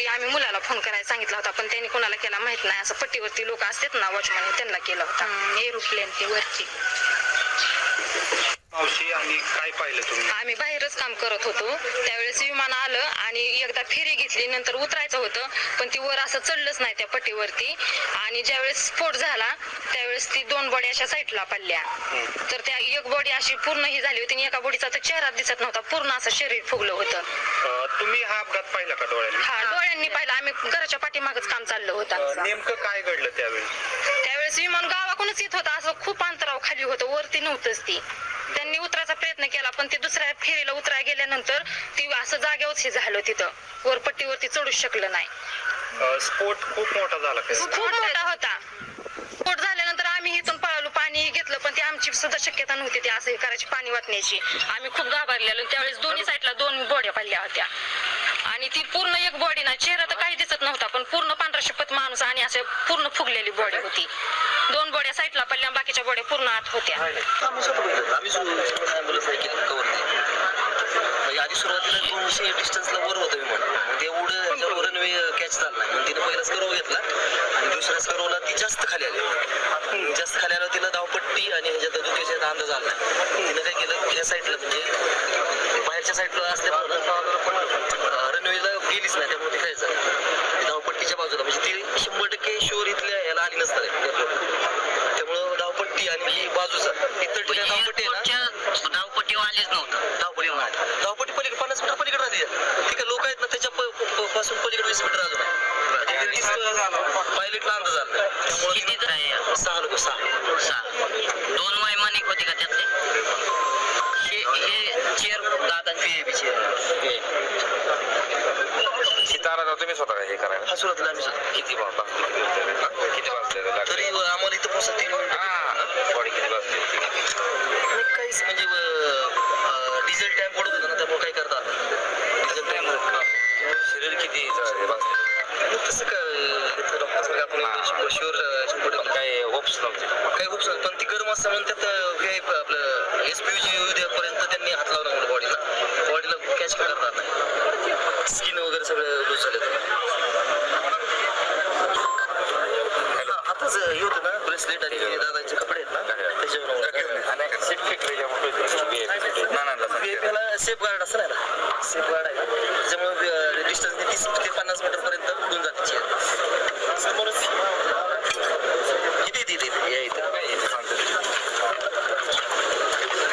आम्ही मुलाला फोन करायला सांगितला होता, पण त्यांनी कोणाला केला माहित नाही. असं पट्टीवरती लोक असतात ना वॉचमॅन, त्यांना केला होता. एरोप्लेन ती वरची. मावशी आणि काय पाहिलं तुम्ही? आम्ही बाहेरच काम करत होतो त्यावेळेस विमान आलं आणि एकदा फेरी घेतली, नंतर उतरायचं होतं पण ती वर असं चढलंच नाही त्या पट्टीवरती. आणि ज्यावेळेस स्फोट झाला त्यावेळेस ती 2 बॉडी अशा साईडला पडल्या. तर त्या एक बॉडी अशी पूर्ण ही झाली होती आणि एका बॉडीचा तर चेहरा दिसत नव्हता, पूर्ण असं शरीर फुगलं होतं. तुम्ही हा अपघात पाहिला का डोळ्यांनी? हा, डोळ्यांनी पाहिलं. आम्ही घराच्या पाठीमागच काम चाललं होतं. नेमकं काय घडलं त्यावेळेस विमान गावाकडूनच येत होतं, असं खूप अंतरावर खाली होतं, वरती नव्हतंच. ती त्यांनी उतरायचा प्रयत्न केला पण ते दुसऱ्या फेरीला उतरायला गेल्यानंतर ती असं जागेवरच हे झालं, तिथं वर पट्टीवरती चढूच शकलं नाही. स्फोट खूप मोठा झाला का? खूप मोठा होता. स्फोट झाल्यानंतर आम्ही इथून पळालो, पाणी घेतलं पण ती आमची सुद्धा शक्यता नव्हती ती असं हे करायची, पाणी वाटण्याची. आम्ही खूप घाबरलेलो. त्यावेळेस दोन्ही साईडला 2 बॉड्या पडल्या होत्या आणि ती पूर्ण एक बॉडी ना, चेहरा तर काही दिसत नव्हता पण पूर्ण पांढरा शपथ माणूस आणि असं पूर्ण फुगलेली बॉडी होती. 2 बॉड्या साईडला पडल्या, बाकीच्या बॉड्या पूर्ण आत होत्या. आधी सुरुवातीला 200 डिस्टन्सला वर होतं विमान, मग एवढं रनवे कॅच झाला नाही. मग तिने पहिलाच करव घेतला आणि दुसऱ्याच करवला ती जास्त खाली आली. जास्त खाली आल्यावर तिला धावपट्टी आणि ह्याच्यात दुखेचा अंदाज आला. तिने काय केलं, या साईडला म्हणजे बाहेरच्या साईडला असल्यामुळे रनवेला गेलीच नाही, त्यामुळे ती काय झालं धावपट्टीच्या बाजूला म्हणजे ती 100% शोर इथल्या याला आली नसतात. त्यामुळं धावपट्टी आणि ही बाजूचा इतर ठिकाणी धावपट्टी आहे ना, धावपट्टी आलीच नव्हतं. धावपट्टी पलीकडे 50 मीटर पलीकडे राहते. ठीक आहे, लोक आहेत ना त्याच्या पासून पलीकडे 20 मीटर अजून आहे. पायलटला अंदाज आला. त्यामुळे 6 लोक 6 2 वैमानिक होते का त्यातले? हे चेअर दादांची सीतारा तुम्ही स्वतः हे करायला? हा, सुरुवातीला आम्ही किती वाजले तरी आम्हाला इथं पोहोचत 3 मिनिटं. बॉडी किती वाजले? काहीच म्हणजे डिझेल टँक पडत होतं ना, त्यामुळे काही करता डिझेल टँक शरीर किती वाजले? तसं काय आपण शुअर काय होप्स नव्हते? काही खूप पण ती गरम असतं म्हणून त्यात आपलं SPG उद्यापर्यंत त्यांनी हात लावला म्हणून बॉडीला कॅच करतात नाही. स्किन वगैरे सगळं लूज झाले. आताच हे होतं ना ब्रेसलेट आणि दादाचे कपडे आहेत ना, त्याच्यावर सेफ गार्ड असं नाही ना, सेफ गार्ड आहे त्याच्यामुळे डिस्टन्स 30 ते 50 मीटर पर्यंत उडून जाते चेअर. समोरच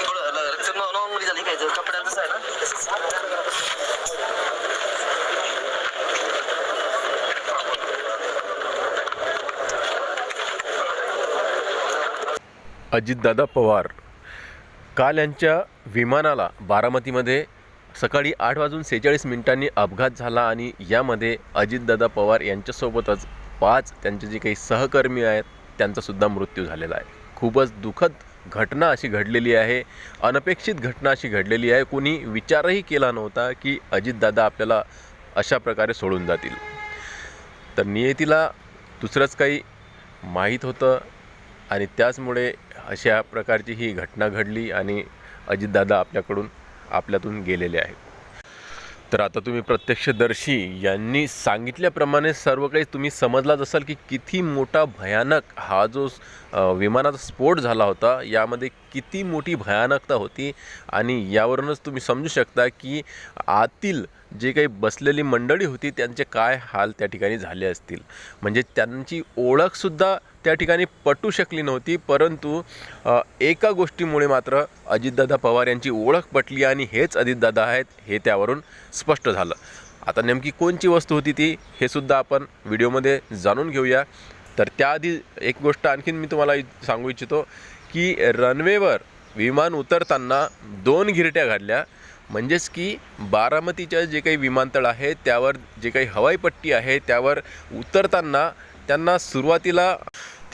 थोडं नॉर्मली झाली काय कपड्याचं कसं आहे ना तसंच. अजितदादा पवार काल यांच्या विमानाला बारामतीमध्ये सकाळी 8:46 अपघात झाला आणि यामध्ये अजितदादा पवार यांच्यासोबतच 5 त्यांचे जे काही सहकर्मी आहेत त्यांचासुद्धा मृत्यू झालेला आहे. खूपच दुःखद घटना अशी घडलेली आहे, अनपेक्षित घटना अशी घडलेली आहे. कोणी विचारही केला नव्हता की अजितदादा आपल्याला अशा प्रकारे सोडून जातील. तर नियतीला दुसरंच काही माहीत होतं आणि त्याचमुळे अशा प्रकारची ही घटना घडली आणि अजितदादा आपल्यातून गेलेले आहेत. तर आता तुम्ही प्रत्यक्षदर्शी यांनी सांगितल्याप्रमाणे सर्व काही तुम्ही समजलाच असाल की किती मोठा भयानक हा जो विमानाचा स्फोट झाला होता, यामध्ये किती मोठी भयानकता होती. आणि यावरूनच तुम्ही समजू शकता की आतील जे काही बसलेली मंडळी होती त्यांचे काय हाल त्या ठिकाणी झाले असतील. म्हणजे त्यांची ओळखसुद्धा त्या ठिकाणी पटू शकली नव्हती, परंतु एका गोष्टीमुळे मात्र अजितदादा पवार यांची ओळख पटली आणि हेच अजितदादा आहेत हे त्यावरून स्पष्ट झालं. आता नेमकी कोणची वस्तू होती ती हे सुद्धा आपण व्हिडिओमध्ये जाणून घेऊया. तर त्याआधी एक गोष्ट आणखीन मी तुम्हाला सांगू इच्छितो की रनवेवर विमान उतरताना 2 घिरट्या घडल्या. म्हणजेच की बारामतीच्या जे काही विमानतळ आहे त्यावर जे काही हवाईपट्टी आहे त्यावर उतरताना त्यांना सुरुवातीला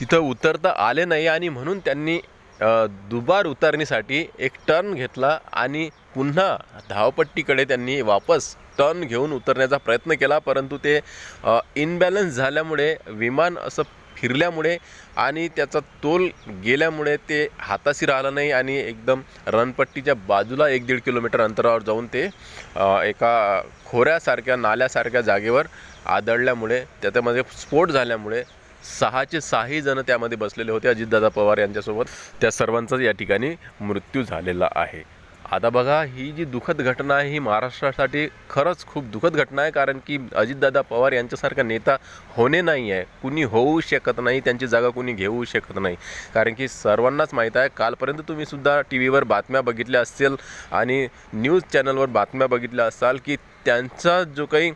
तिथं उतरता आले नाही आणि म्हणून त्यांनी दुबार उतरण्यासाठी एक टर्न घेतला आणि पुन्हा धावपट्टीकडे त्यांनी वापस टर्न घेऊन उतरण्याचा प्रयत्न केला, परंतु ते इनबॅलन्स झाल्यामुळे विमान असं फिरल्यामुळे आणि त्याचा तोल गेल्यामुळे ते हाताशी राहिलं नाही आणि एकदम रणपट्टीच्या बाजूला 1-1.5 किलोमीटर अंतरावर जाऊन ते एका खोऱ्यासारख्या नाल्यासारख्या जागेवर आदळल्यामुळे त्याच्यामध्ये स्फोट झाल्यामुळे 6चे 6 जण त्यामध्ये बसलेले होते अजितदादा पवार यांच्यासोबत. त्या सर्वांचाच या ठिकाणी मृत्यू झालेला आहे. आता बघा, ही जी दुःखद घटना आहे ही महाराष्ट्रासाठी खरंच खूप दुःखद घटना आहे, कारण की अजितदादा पवार यांच्यासारखा नेता होणे नाही आहे, कुणी होऊ शकत नाही, त्यांची जागा कुणी घेऊ शकत नाही. कारण की सर्वांनाच माहीत आहे, कालपर्यंत तुम्हीसुद्धा टी व्हीवर बातम्या बघितल्या असतील आणि न्यूज चॅनलवर बातम्या बघितल्या असाल की त्यांचा जो काही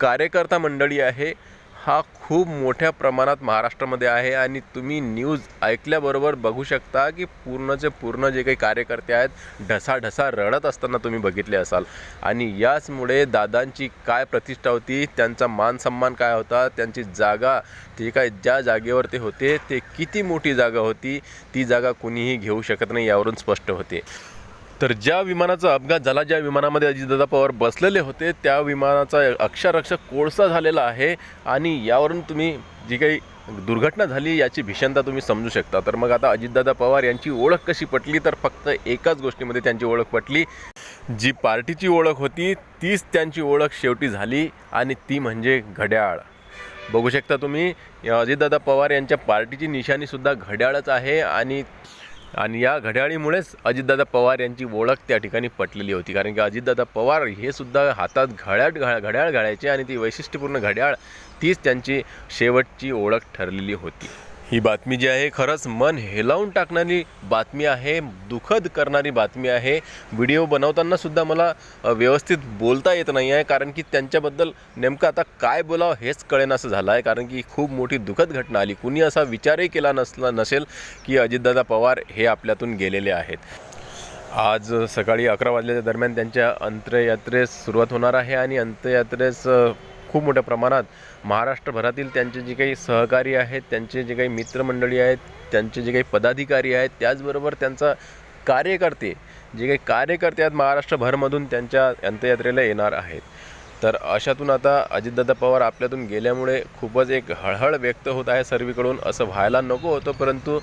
कार्यकर्ता मंडळी आहे हा खूप मोठ्या प्रमाणात महाराष्ट्रामध्ये आहे. आणि तुम्ही न्यूज ऐकल्याबरोबर बघू शकता की पूर्णचे पूर्ण जे काही कार्यकर्ते आहेत ढसाढसा रडत असताना तुम्ही बघितले असाल. आणि याचमुळे दादांची काय प्रतिष्ठा होती, त्यांचा मान सन्मान काय होता, त्यांची जागा ते काय ज्या जागेवर ते होते ते किती मोठी जागा होती, ती जागा कुणीही घेऊ शकत नाही यावरून स्पष्ट होते. तर ज्या विमानाचा अपघात झाला, ज्या विमानामध्ये अजितदादा पवार बसलेले होते त्या विमानाचा अक्षरशः कोळसा झालेला आहे. आणि यावरून तुम्ही जी काही दुर्घटना झाली याची भीषणता तुम्ही समजू शकता. तर मग आता अजितदादा पवार यांची ओळख कशी पटली, तर फक्त एकाच गोष्टीमध्ये त्यांची ओळख पटली. जी पार्टीची ओळख होती तीच त्यांची ओळख शेवटी झाली आणि ती म्हणजे घड्याळ. बघू शकता तुम्ही, अजितदादा पवार यांच्या पार्टीची निशाणीसुद्धा घड्याळच आहे. आणि या घड्याळीमुळेच अजितदादा पवार यांची ओळख त्या ठिकाणी पटलेली होती. कारण की अजितदादा पवार हे सुद्धा हातात घड्याळ घालायचे आणि ती वैशिष्ट्यपूर्ण घड्याळ तीच त्यांची शेवटची ओळख ठरलेली होती. ही बातमी जी आहे खरंच मन हेलावून टाकणारी बातमी आहे, दुःखद करणारी बातमी आहे. व्हिडिओ बनवताना सुद्धा मला व्यवस्थित बोलता येत नाही आहे, कारण की त्यांच्याबद्दल नेमकं आता काय बोलावं हेच कळेनासं झालं आहे. कारण की खूप मोठी दुःखद घटना आली. कुणी असा विचारही केला नसेल की अजितदादा पवार हे आपल्यातून गेलेले आहेत. आज सकाळी 11 वाजल्याच्या दरम्यान त्यांच्या अंत्ययात्रेस सुरुवात होणार आहे आणि अंत्ययात्रेस खूप मोठ्या प्रमाणात महाराष्ट्रभरातील त्यांचे जे काही सहकारी आहेत, त्यांचे जे काही मित्रमंडळी आहेत, त्यांचे जे काही पदाधिकारी आहेत, त्याचबरोबर त्यांचा कार्यकर्ते आहेत महाराष्ट्रभरमधून त्यांच्या अंत्ययात्रेला येणार आहेत. तर अशातून आता अजितदादा पवार आपल्यातून गेल्यामुळे खूपच एक हळहळ व्यक्त होत आहे सर्वीकडून. असं व्हायला नको होतं, परंतु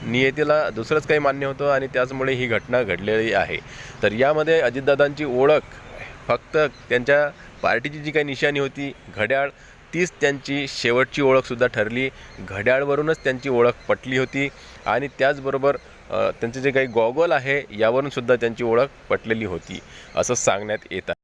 नियतीला दुसरंच काही मान्य होतं आणि त्याचमुळे ही घटना घडलेली आहे. तर यामध्ये अजितदादांची ओळख फक्त त्यांच्या पार्टीची जी काही निशाणी होती घड्याळ, तीच त्यांची शेवटची ओळखसुद्धा ठरली. घड्याळवरूनच त्यांची ओळख पटली होती आणि त्याचबरोबर त्यांचे जे काही गॉगल आहे यावरूनसुद्धा त्यांची ओळख पटलेली होती असं सांगण्यात येत आहे.